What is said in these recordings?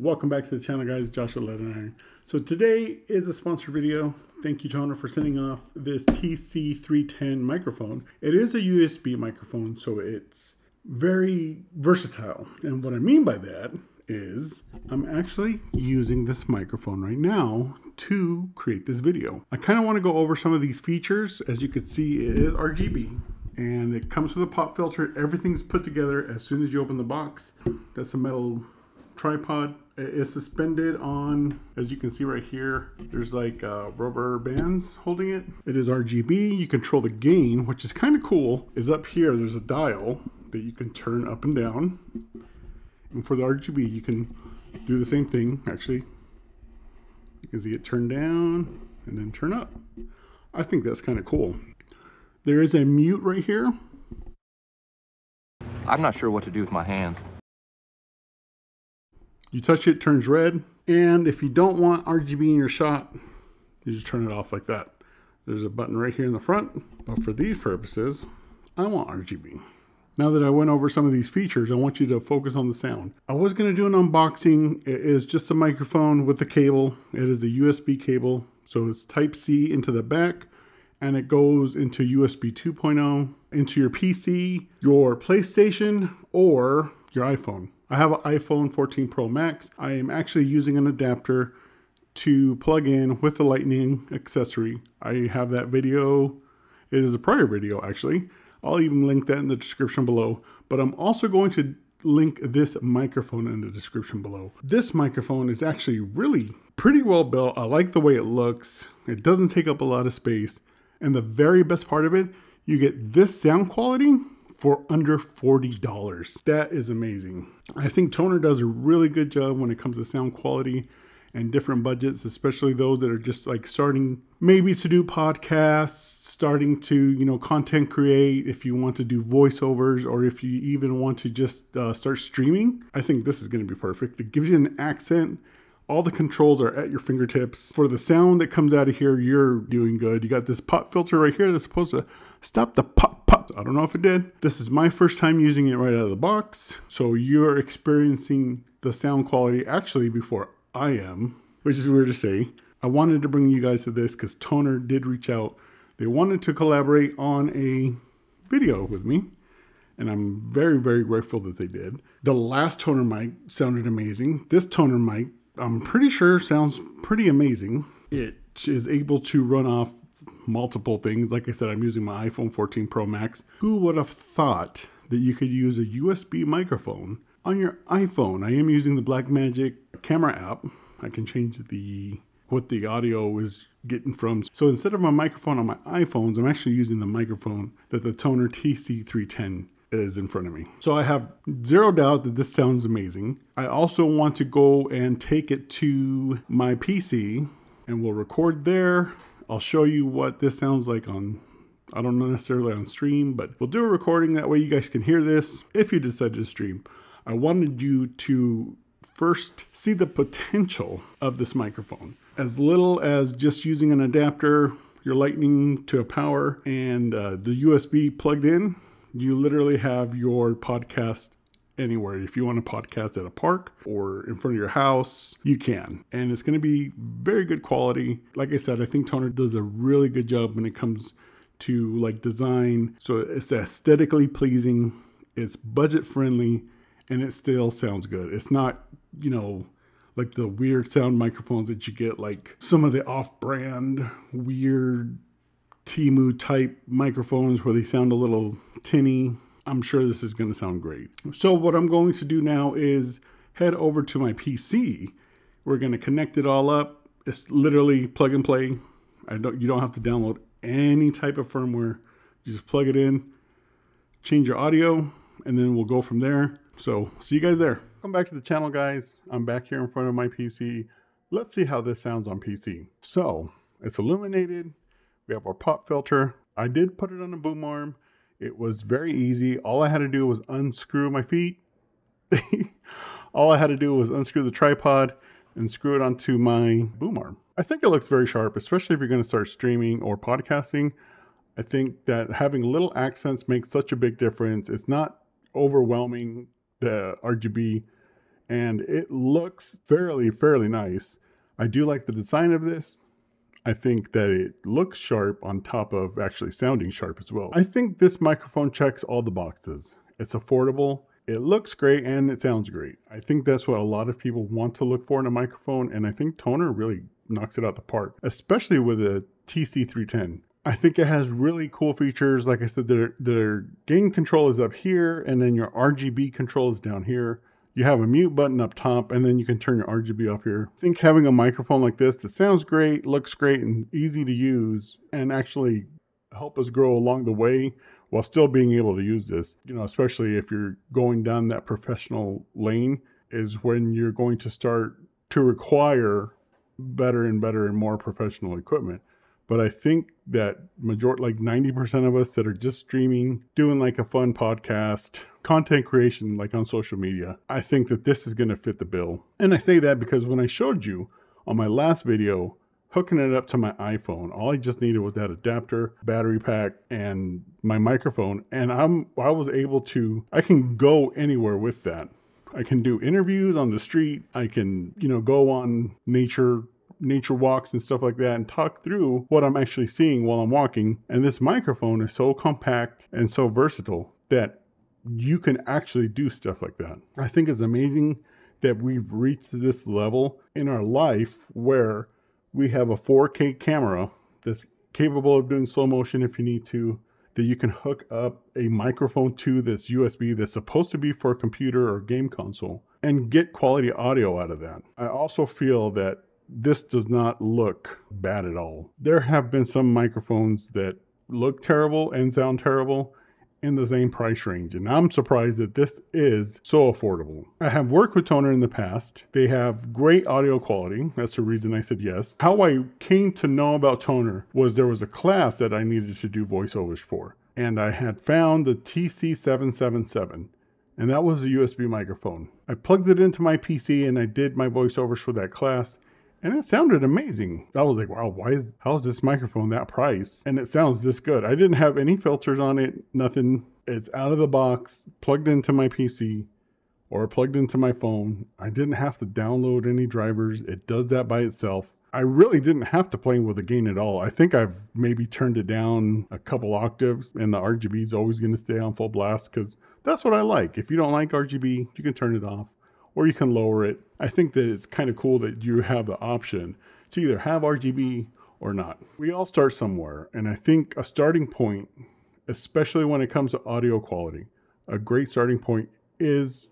Welcome back to the channel, guys. Joshua Leatheriron. So today is a sponsored video. Thank you, Tonor, for sending off this TC310 microphone. It is a USB microphone, so it's very versatile. And what I mean by that is I'm actually using this microphone right now to create this video. I kind of want to go over some of these features. As you can see, it is RGB. And it comes with a pop filter. Everything's put together as soon as you open the box. That's a metal tripod. It is suspended on, as you can see right here, there's like rubber bands holding it. It is RGB. You control the gain, which is kind of cool. Is up here, there's a dial that you can turn up and down. And for the RGB, you can do the same thing. Actually, you can see it turn down and then turn up. I think that's kind of cool. There is a mute right here. I'm not sure what to do with my hands. You touch it, it turns red. And if you don't want RGB in your shot, you just turn it off like that. There's a button right here in the front. But for these purposes, I want RGB. Now that I went over some of these features, I want you to focus on the sound. I was going to do an unboxing. It is just a microphone with the cable. It is a USB cable. So it's Type-C into the back. And it goes into USB 2.0, into your PC, your PlayStation, or your iPhone. I have an iPhone 14 Pro Max. I am actually using an adapter to plug in with the Lightning accessory. I have that video. It is a prior video, actually. I'll even link that in the description below. But I'm also going to link this microphone in the description below. This microphone is actually really pretty well built. I like the way it looks. It doesn't take up a lot of space. And the very best part of it, you get this sound quality for under $40. That is amazing. I think Tonor does a really good job when it comes to sound quality and different budgets, especially those that are just like starting maybe to do podcasts, starting to, content create, if you want to do voiceovers, or if you even want to just start streaming. I think this is going to be perfect. It gives you an accent. All the controls are at your fingertips. For the sound that comes out of here, you're doing good. You got this pop filter right here that's supposed to stop the pop. I don't know if it did. This is my first time using it right out of the box. So you're experiencing the sound quality actually before I am, which is weird to say. I wanted to bring you guys to this because Tonor did reach out. They wanted to collaborate on a video with me. And I'm very, very grateful that they did. The last Tonor mic sounded amazing. This Tonor mic, I'm pretty sure sounds pretty amazing. It is able to run off multiple things. Like I said, I'm using my iPhone 14 Pro Max. Who would have thought that you could use a USB microphone on your iPhone? I am using the Blackmagic camera app. I can change what the audio is getting from. So instead of a microphone on my iPhones, I'm actually using the microphone that the Tonor TC310 is in front of me. So I have zero doubt that this sounds amazing. I also want to go and take it to my PC and we'll record there. I'll show you what this sounds like on, I don't know necessarily on stream, but we'll do a recording. That way you guys can hear this if you decide to stream. I wanted you to first see the potential of this microphone. As little as just using an adapter, your Lightning to a power, and the USB plugged in, you literally have your podcast anywhere. If you want to podcast at a park or in front of your house, you can. And it's going to be very good quality. Like I said, I think Tonor does a really good job when it comes to like design. So it's aesthetically pleasing, it's budget friendly, and it still sounds good. It's not, like the weird sound microphones that you get, like some of the off-brand weird Temu type microphones where they sound a little tinny. I'm sure this is going to sound great. So what I'm going to do now is head over to my PC. We're going to connect it all up. It's literally plug and play. You don't have to download any type of firmware. You just plug it in, change your audio, and then we'll go from there. So see you guys there. Welcome back to the channel, guys. I'm back here in front of my PC. Let's see how this sounds on PC. So it's illuminated. We have our pop filter. I did put it on a boom arm. It was very easy. All I had to do was unscrew my feet. All I had to do was unscrew the tripod and screw it onto my boom arm. I think it looks very sharp, especially if you're going to start streaming or podcasting. I think that having little accents makes such a big difference. It's not overwhelming, the RGB, and it looks fairly nice. I do like the design of this. I think that it looks sharp on top of actually sounding sharp as well. I think this microphone checks all the boxes. It's affordable, it looks great, and it sounds great. I think that's what a lot of people want to look for in a microphone, and I think Tonor really knocks it out the park, especially with a TC310. I think it has really cool features. Like I said, their gain control is up here, and then your RGB control is down here. You have a mute button up top, and then you can turn your RGB off here. I think having a microphone like this that sounds great, looks great, and easy to use, and actually help us grow along the way while still being able to use this, especially if you're going down that professional lane, is when you're going to start to require better and more professional equipment. But I think that like 90% of us that are just streaming, doing like a fun podcast, content creation, like on social media, I think that this is going to fit the bill. And I say that because when I showed you on my last video, hooking it up to my iPhone, all I just needed was that adapter, battery pack, and my microphone. And I can go anywhere with that. I can do interviews on the street. I can, go on nature walks and stuff like that and talk through what I'm actually seeing while I'm walking. And this microphone is so compact and so versatile that you can actually do stuff like that. I think it's amazing that we've reached this level in our life where we have a 4K camera that's capable of doing slow motion if you need to, that you can hook up a microphone to this USB that's supposed to be for a computer or game console and get quality audio out of that. I also feel that this does not look bad at all. There have been some microphones that look terrible and sound terrible in the same price range, and I'm surprised that this is so affordable. I have worked with Tonor in the past. They have great audio quality. That's the reason I said yes. How I came to know about Tonor was there was a class that I needed to do voiceovers for, and I had found the TC777. And that was a USB microphone. I plugged it into my PC and I did my voiceovers for that class. And it sounded amazing. I was like, wow, how is this microphone that price? And it sounds this good. I didn't have any filters on it, nothing. It's out of the box, plugged into my PC or plugged into my phone. I didn't have to download any drivers. It does that by itself. I really didn't have to play with the gain at all. I think I've maybe turned it down a couple octaves, and the RGB is always going to stay on full blast because that's what I like. If you don't like RGB, you can turn it off, or you can lower it. I think that it's kind of cool that you have the option to either have RGB or not. We all start somewhere, and I think a starting point, especially when it comes to audio quality, a great starting point is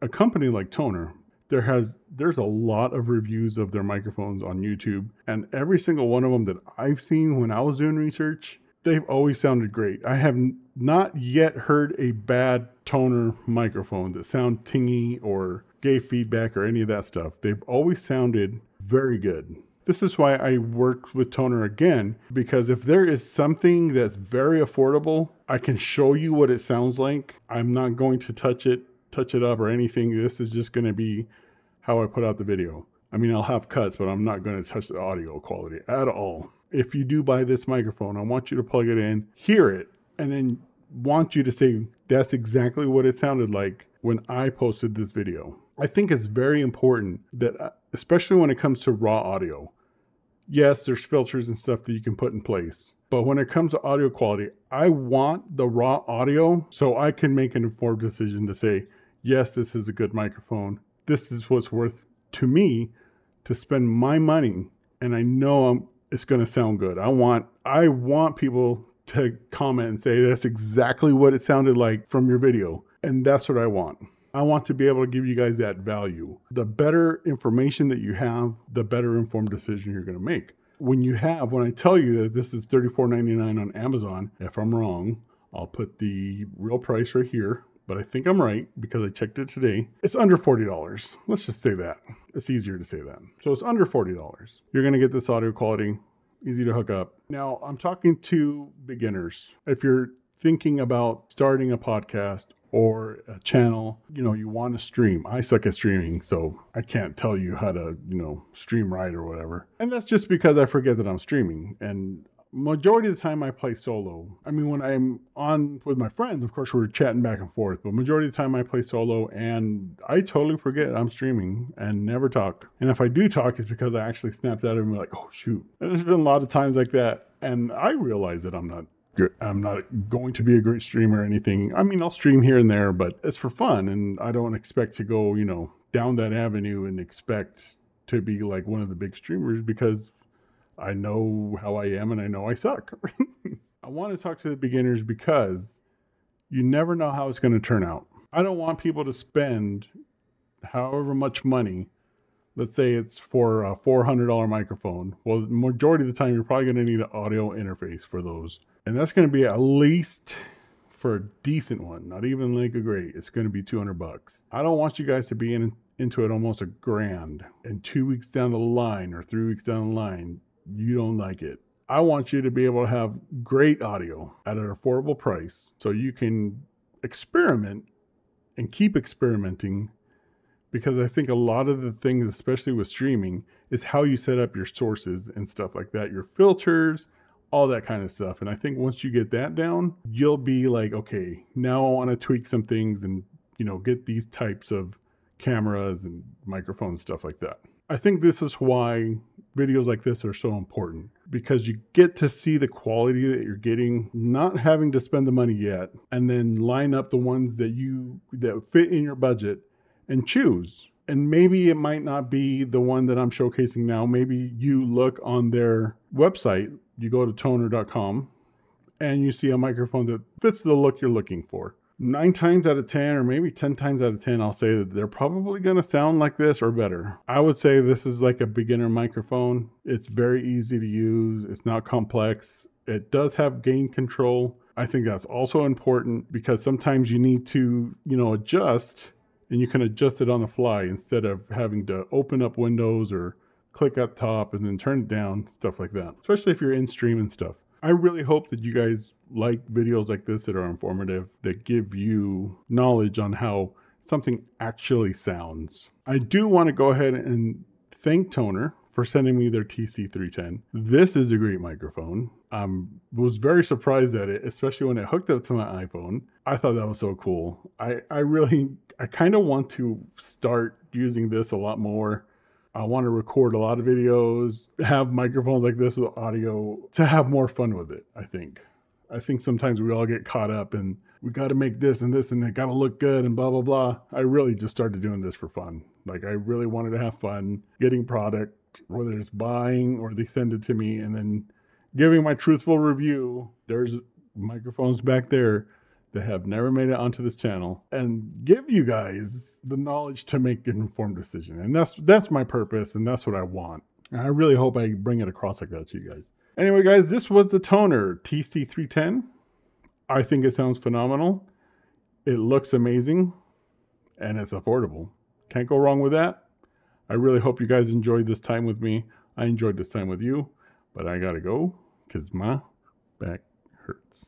a company like Tonor. There's a lot of reviews of their microphones on YouTube, and every single one of them that I've seen when I was doing research, they've always sounded great. I have not yet heard a bad Tonor microphone that sound tingy or gave feedback or any of that stuff. They've always sounded very good. This is why I worked with Tonor again, because if there is something that's very affordable, I can show you what it sounds like. I'm not going to touch it up or anything. This is just going to be how I put out the video. I mean, I'll have cuts, but I'm not going to touch the audio quality at all. If you do buy this microphone, I want you to plug it in, hear it, and then want you to say, that's exactly what it sounded like when I posted this video. I think it's very important that, especially when it comes to raw audio, yes, there's filters and stuff that you can put in place. But when it comes to audio quality, I want the raw audio so I can make an informed decision to say, yes, this is a good microphone. This is what's worth to me to spend my money. And I know it's going to sound good. I want people to comment and say, that's exactly what it sounded like from your video. And that's what I want. I want to be able to give you guys that value. The better information that you have, the better informed decision you're going to make. When I tell you that this is $34.99 on Amazon, if I'm wrong, I'll put the real price right here, but I think I'm right because I checked it today. It's under $40. Let's just say that. It's easier to say that. So it's under $40. You're going to get this audio quality, easy to hook up. Now, I'm talking to beginners. If you're thinking about starting a podcast or a channel, you want to stream. I suck at streaming, so I can't tell you how to, stream right or whatever. And that's just because I forget that I'm streaming. And majority of the time I play solo. I mean, when I'm on with my friends, of course, we're chatting back and forth, but majority of the time I play solo and I totally forget I'm streaming and never talk. And if I do talk, it's because I actually snapped out of it and be like, oh, shoot. And there's been a lot of times like that. And I realize that I'm not going to be a great streamer or anything. I mean, I'll stream here and there, but it's for fun. And I don't expect to go, down that avenue and expect to be like one of the big streamers because I know how I am and I know I suck. I want to talk to the beginners because you never know how it's going to turn out. I don't want people to spend however much money. Let's say it's for a $400 microphone. Well, the majority of the time, you're probably going to need an audio interface for those. And that's going to be at least, for a decent one, not even like a great, it's going to be $200. I don't want you guys to be into it almost $1,000. And 2 weeks down the line or 3 weeks down the line, you don't like it. I want you to be able to have great audio at an affordable price so you can experiment and keep experimenting, because I think a lot of the things, especially with streaming, is how you set up your sources and stuff like that, your filters, all that kind of stuff. And I think once you get that down, you'll be like, okay, now I want to tweak some things and, get these types of cameras and microphones, stuff like that. I think this is why videos like this are so important, because you get to see the quality that you're getting, not having to spend the money yet, and then line up the ones that fit in your budget and choose. And maybe it might not be the one that I'm showcasing now. Maybe you look on their website, you go to tonor.com and you see a microphone that fits the look you're looking for. 9 times out of 10, or maybe 10 times out of 10, I'll say that they're probably going to sound like this or better. I would say this is like a beginner microphone. It's very easy to use. It's not complex. It does have gain control. I think that's also important because sometimes you need to, adjust, and you can adjust it on the fly instead of having to open up Windows or click up top and then turn it down, stuff like that, especially if you're in stream and stuff. I really hope that you guys like videos like this that are informative, that give you knowledge on how something actually sounds. I do want to go ahead and thank Tonor for sending me their TC310. This is a great microphone. I was very surprised at it, especially when it hooked up to my iPhone. I thought that was so cool. I kind of want to start using this a lot more. I want to record a lot of videos, have microphones like this with audio to have more fun with it, I think. I think sometimes we all get caught up and we got to make this and it got to look good and blah, blah, blah. I really just started doing this for fun. Like, I really wanted to have fun getting product, whether it's buying or they send it to me and then giving my truthful review. There's microphones back there that have never made it onto this channel, and give you guys the knowledge to make an informed decision. And that's my purpose, and that's what I want. And I really hope I bring it across like that to you guys. Anyway, guys, this was the Tonor TC310. I think it sounds phenomenal. It looks amazing, and it's affordable. Can't go wrong with that. I really hope you guys enjoyed this time with me. I enjoyed this time with you, but I gotta go because my back hurts.